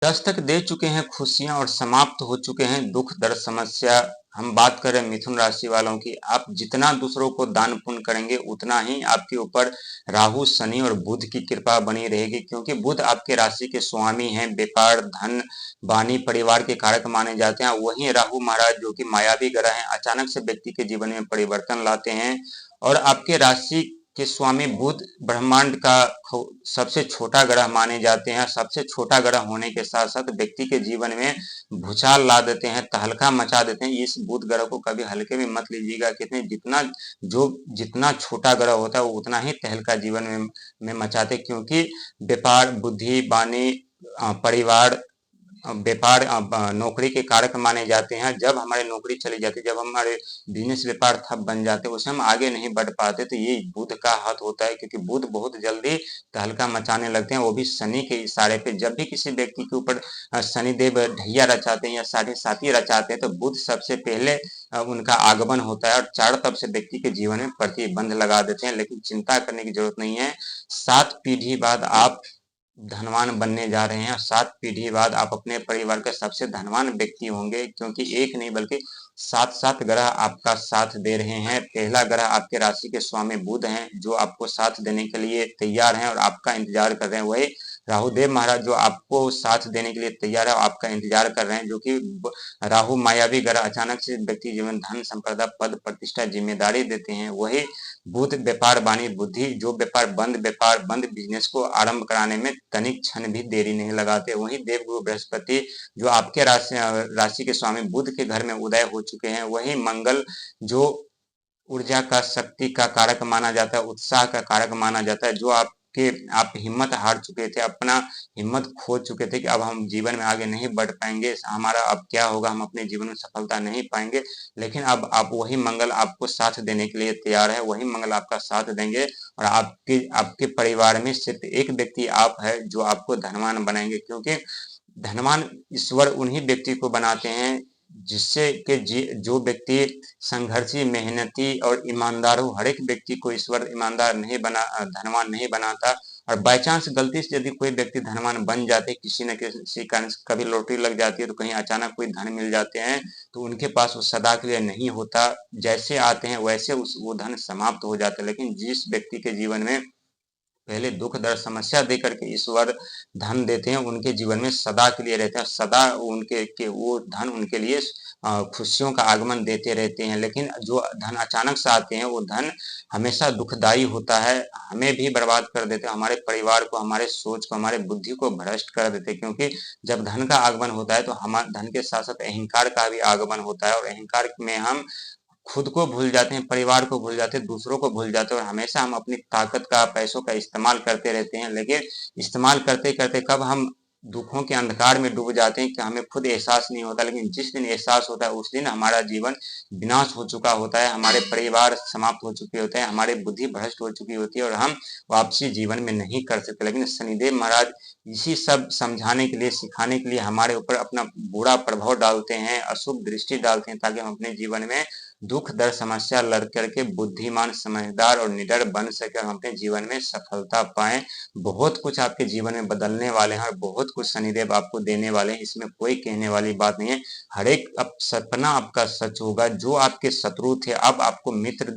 दस्तक दे चुके हैं खुशियां और समाप्त हो चुके हैं दुख दर्द समस्या। हम बात करें मिथुन राशि वालों की, आप जितना दूसरों को दान पुण्य करेंगे उतना ही आपके ऊपर राहु शनि और बुध की कृपा बनी रहेगी, क्योंकि बुध आपके राशि के स्वामी हैं, व्यापार धन वाणी परिवार के कारक माने जाते हैं। वहीं राहु महाराज जो कि मायावी ग्रह हैं, अचानक से व्यक्ति के जीवन में परिवर्तन लाते हैं। और आपके राशि के स्वामी बुध ब्रह्मांड का सबसे छोटा ग्रह माने जाते हैं। सबसे छोटा ग्रह होने के साथ साथ व्यक्ति के जीवन में भूचाल ला देते हैं, तहलका मचा देते हैं। इस बुध ग्रह को कभी हल्के में मत लीजिएगा, कितने जितना छोटा ग्रह होता है वो उतना ही तहलका जीवन में मचाते, क्योंकि व्यापार बुद्धि वाणी परिवार व्यापार नौकरी के कारक माने जाते हैं। जब हमारी नौकरी चली जाती है, जब हमारे बिजनेस व्यापार ठप बन जाते हैं, उससे हम आगे नहीं बढ़ पाते, तो ये बुध का हाथ होता है, क्योंकि बुध बहुत जल्दी तहलका मचाने लगते हैं, वो भी शनि के इशारे पे। जब भी किसी व्यक्ति के ऊपर शनिदेव ढैया रचाते हैं या साढ़े साथी रचाते हैं, तो बुध सबसे पहले उनका आगमन होता है और चारों तरफ से व्यक्ति के जीवन में प्रतिबंध लगा देते हैं। लेकिन चिंता करने की जरूरत नहीं है, 7 पीढ़ी बाद आप धनवान बनने जा रहे हैं। 7 पीढ़ी बाद आप अपने परिवार के सबसे धनवान व्यक्ति होंगे, क्योंकि एक नहीं बल्कि 7 ग्रह आपका साथ दे रहे हैं। पहला ग्रह आपके राशि के स्वामी बुध हैं, जो आपको साथ देने के लिए तैयार हैं और आपका इंतजार कर रहे हैं। वही राहुदेव महाराज जो आपको साथ देने के लिए तैयार है, आपका इंतजार कर रहे हैं, जो कि राहु मायावी ग्रह अचानक से व्यक्ति जीवन धन संपदा पद प्रतिष्ठा जिम्मेदारी देते हैं। वही बुध व्यापार वाणी बुद्धि, जो व्यापार बंद बिजनेस को आरंभ कराने में तनिक क्षण भी देरी नहीं लगाते। वहीं देवगुरु बृहस्पति जो आपके राशि के स्वामी बुध के घर में उदय हो चुके हैं। वही मंगल जो ऊर्जा का शक्ति का कारक माना जाता है, उत्साह का कारक माना जाता है, जो आप हिम्मत हार चुके थे, अपना हिम्मत खो चुके थे कि अब हम जीवन में आगे नहीं बढ़ पाएंगे, हमारा अब क्या होगा, हम अपने जीवन में सफलता नहीं पाएंगे। लेकिन अब आप वही मंगल आपको साथ देने के लिए तैयार है, वही मंगल आपका साथ देंगे और आपके परिवार में सिर्फ एक व्यक्ति आप है जो आपको धनवान बनाएंगे, क्योंकि धनवान ईश्वर उन्हीं व्यक्ति को बनाते हैं जिससे कि जो व्यक्ति संघर्षी मेहनती और ईमानदार हो। हर एक व्यक्ति को ईश्वर ईमानदार नहीं बना धनवान नहीं बनाता। और बाय चांस गलती से यदि कोई व्यक्ति धनवान बन जाते, किसी न किसी कारण से कभी लॉटरी लग जाती है तो कहीं अचानक कोई धन मिल जाते हैं, तो उनके पास वो सदा के लिए नहीं होता। जैसे आते हैं वैसे वो धन समाप्त हो जाता है। लेकिन जिस व्यक्ति के जीवन में पहले दुख दर्द समस्या दे करके ईश्वर धन देते हैं, उनके जीवन में सदा के लिए रहता है, सदा वो धन उनके लिए खुशियों का आगमन देते रहते हैं। लेकिन जो धन अचानक से आते हैं वो धन हमेशा दुखदाई होता है, हमें भी बर्बाद कर देते हैं, हमारे परिवार को, हमारे सोच को, हमारे बुद्धि को भ्रष्ट कर देते हैं। क्योंकि जब धन का आगमन होता है तो हमारे धन के साथ साथ अहंकार का भी आगमन होता है, और अहंकार में हम खुद को भूल जाते हैं, परिवार को भूल जाते हैं, दूसरों को भूल जाते हैं, और हमेशा हम अपनी ताकत का पैसों का इस्तेमाल करते रहते हैं। लेकिन इस्तेमाल करते करते कब हम दुखों के अंधकार में डूब जाते हैं कि हमें खुद एहसास नहीं होता। लेकिन जिस दिन एहसास होता है उस दिन हमारा जीवन विनाश हो चुका होता है, हमारे परिवार समाप्त हो चुके होते हैं, हमारी बुद्धि भ्रष्ट हो चुकी होती है और हम वापसी जीवन में नहीं कर सकते। लेकिन शनिदेव महाराज इसी सब समझाने के लिए, सिखाने के लिए हमारे ऊपर अपना बुरा प्रभाव डालते हैं, अशुभ दृष्टि डालते हैं, ताकि हम अपने जीवन में दुख दर्द समस्या लड़ करके बुद्धिमान समझदार और निडर बन सके, हम अपने जीवन में सफलता पाएं। बहुत कुछ आपके जीवन में बदलने वाले हैं और बहुत कुछ शनिदेव आपको देने वाले हैं, इसमें कोई कहने वाली बात नहीं है। हर एक सपना आपका सच होगा। जो आपके शत्रु थे अब आपको मित्र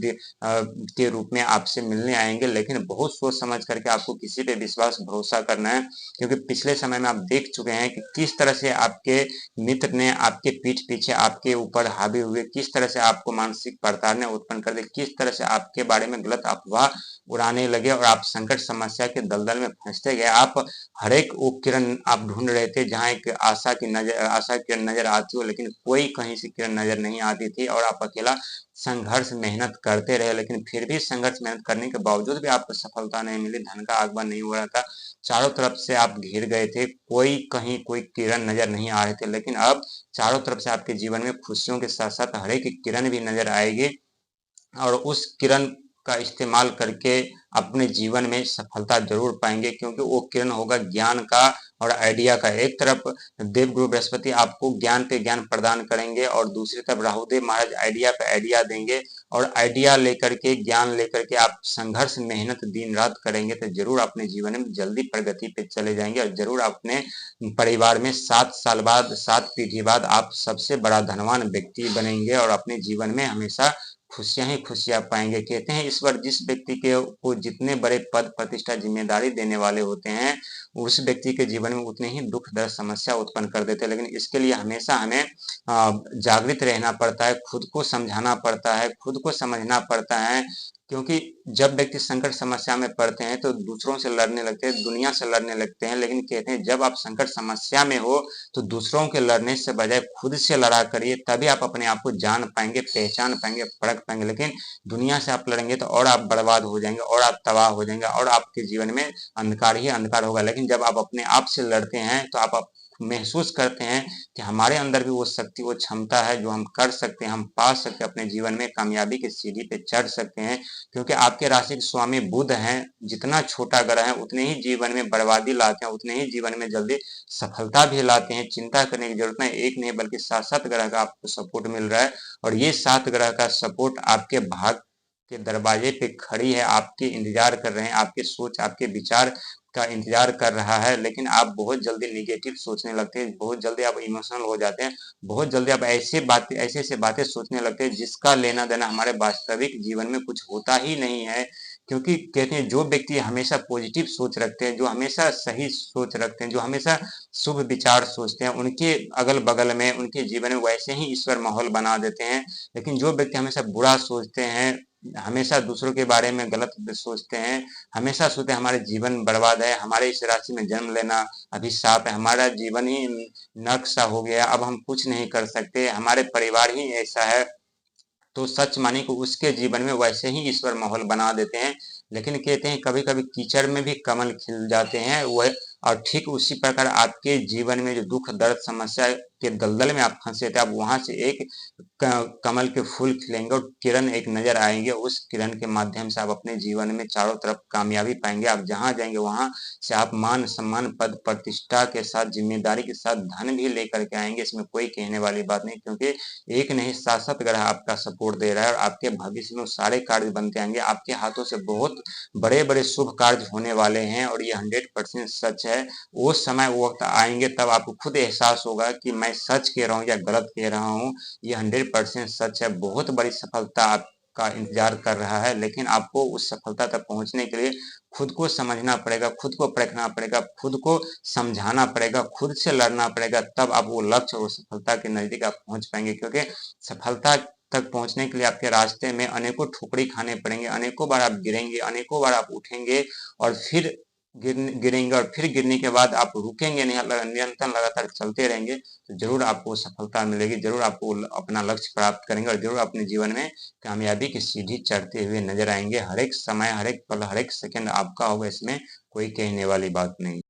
के रूप में आपसे मिलने आएंगे, लेकिन बहुत सोच समझ करके आपको किसी पे विश्वास भरोसा करना है, क्योंकि पिछले समय में आप देख चुके हैं कि किस तरह से आपके मित्र ने आपके पीठ पीछे आपके ऊपर हावी हुए, किस तरह से आपको मानसिक प्रताड़ना उत्पन्न कर दे, किस तरह से आपके बारे में गलत अफवाह उड़ाने लगे और आप संकट समस्या के दलदल में फंसते गए। आप हर एक वो किरण आप ढूंढ रहे थे जहां एक आशा की किरण नजर आती हो, लेकिन कोई कहीं से किरण नजर नहीं आती थी और आप अकेला संघर्ष मेहनत करते रहे। लेकिन फिर भी संघर्ष मेहनत करने के बावजूद भी आपको सफलता नहीं मिली, धन का आगमन नहीं हो रहा था, चारों तरफ से आप घिर गए थे, कोई किरण नजर नहीं आ रहे थे। लेकिन अब चारों तरफ से आपके जीवन में खुशियों के साथ साथ हर एक किरण भी नजर आएगी, और उस किरण का इस्तेमाल करके अपने जीवन में सफलता जरूर पाएंगे, क्योंकि वो किरण होगा ज्ञान का और आइडिया का। एक तरफ देवगुरु बृहस्पति आपको ज्ञान पे ज्ञान प्रदान करेंगे और दूसरी तरफ राहुदेव महाराज आइडिया पे आइडिया देंगे, और आइडिया लेकर के, ज्ञान लेकर के आप संघर्ष, मेहनत दिन रात करेंगे तो जरूर अपने जीवन में जल्दी प्रगति पे चले जाएंगे और जरूर अपने परिवार में 7 साल बाद, 7 पीढ़ी बाद आप सबसे बड़ा धनवान व्यक्ति बनेंगे और अपने जीवन में हमेशा खुशियां ही खुशियां पाएंगे। कहते हैं ईश्वर जिस व्यक्ति के को जितने बड़े पद प्रतिष्ठा जिम्मेदारी देने वाले होते हैं, उस व्यक्ति के जीवन में उतने ही दुख दर्द समस्या उत्पन्न कर देते हैं। लेकिन इसके लिए हमेशा हमें जागृत रहना पड़ता है, खुद को समझाना पड़ता है, खुद को समझना पड़ता है। क्योंकि जब व्यक्ति संकट समस्या में पड़ते हैं तो दूसरों से लड़ने लगते हैं, दुनिया से लड़ने लगते हैं। लेकिन कहते हैं जब आप संकट समस्या में हो तो दूसरों के लड़ने से बजाय खुद से लड़ा करिए, तभी आप अपने आप को जान पाएंगे, पहचान पाएंगे, परख पाएंगे। लेकिन दुनिया से आप लड़ेंगे तो और आप बर्बाद हो जाएंगे और आप तबाह हो जाएंगे और आपके जीवन में अंधकार ही अंधकार होगा। लेकिन जब आप अपने आप से लड़ते हैं तो आप महसूस करते हैं कि हमारे अंदर भी वो शक्ति, वो क्षमता है जो हम कर सकते हैं, हम पा सकते हैं, अपने जीवन में कामयाबी की सीढ़ी पे चढ़ सकते हैं। क्योंकि आपके राशि के स्वामी बुध हैं, जितना छोटा ग्रह है उतने ही जीवन में बर्बादी लाते हैं, उतने ही जीवन में जल्दी सफलता भी लाते हैं। चिंता करने की जरूरत नहीं, एक नहीं बल्कि 7 ग्रह का आपको सपोर्ट मिल रहा है और ये 7 ग्रह का सपोर्ट आपके भाग के दरवाजे पे खड़ी है, आपके इंतजार कर रहे हैं, आपके सोच, आपके विचार का इंतजार कर रहा है। लेकिन आप बहुत जल्दी निगेटिव सोचने लगते हैं, बहुत जल्दी आप इमोशनल हो जाते हैं, बहुत जल्दी आप ऐसे बातें सोचने लगते हैं जिसका लेना देना हमारे वास्तविक जीवन में कुछ होता ही नहीं है। क्योंकि कहते हैं जो व्यक्ति हमेशा पॉजिटिव सोच रखते हैं, जो हमेशा सही सोच रखते हैं, जो हमेशा शुभ विचार सोचते हैं, उनके अगल बगल में, उनके जीवन में वैसे ही ईश्वर माहौल बना देते हैं। लेकिन जो व्यक्ति हमेशा बुरा सोचते हैं, हमेशा दूसरों के बारे में गलत सोचते हैं, हमेशा सोचते हैं हमारे जीवन बर्बाद है, हमारे इस राशि में जन्म लेना अभिशाप है, हमारा जीवन ही नर्क सा हो गया, अब हम कुछ नहीं कर सकते, हमारे परिवार ही ऐसा है, तो सच मानिए कि उसके जीवन में वैसे ही ईश्वर माहौल बना देते हैं। लेकिन कहते हैं कभी कभी कीचड़ में भी कमल खिल जाते हैं वह, और ठीक उसी प्रकार आपके जीवन में जो दुख दर्द समस्या के दलदल में आप फंसे थे, अब वहां से एक कमल के फूल खिलेंगे और किरण एक नजर आएंगे। उस किरण के माध्यम से आप अपने जीवन में चारों तरफ कामयाबी पाएंगे। आप जहां जाएंगे वहां से आप मान सम्मान पद प्रतिष्ठा के साथ, जिम्मेदारी के साथ धन भी लेकर के आएंगे, इसमें कोई कहने वाली बात नहीं। क्योंकि एक नहीं 7 ग्रह आपका सपोर्ट दे रहा है और आपके भविष्य में सारे कार्य बनते आएंगे, आपके हाथों से बहुत बड़े बड़े शुभ कार्य होने वाले हैं और ये 100% सच है। वो समय, वो वक्त आएंगे तब आपको खुद एहसास होगा कि मैं सच कह रहा हूँ या गलत कह रहा हूँ। ये 100% सच है। बहुत बड़ी सफलता आपका इंतजार कर रहा है, लेकिन आपको उस सफलता तक पहुंचने के लिए खुद को समझना पड़ेगा, खुद को परखना पड़ेगा, खुद को समझाना पड़ेगा, खुद से लड़ना पड़ेगा, तब आप वो लक्ष्य और सफलता के नजदीक आप पहुंच पाएंगे। क्योंकि सफलता तक पहुंचने के लिए आपके रास्ते में अनेकों ठोकरी खाने पड़ेंगे, अनेकों बार आप गिरेंगे, अनेकों बार आप उठेंगे और फिर गिरेंगे और फिर गिरने के बाद आप रुकेंगे नहीं, निरंतर लगातार चलते रहेंगे तो जरूर आपको सफलता मिलेगी, जरूर आपको अपना लक्ष्य प्राप्त करेंगे और जरूर अपने जीवन में कामयाबी की सीढ़ी चढ़ते हुए नजर आएंगे। हर एक समय, हर एक पल, हर एक सेकंड आपका होगा, इसमें कोई कहने वाली बात नहीं।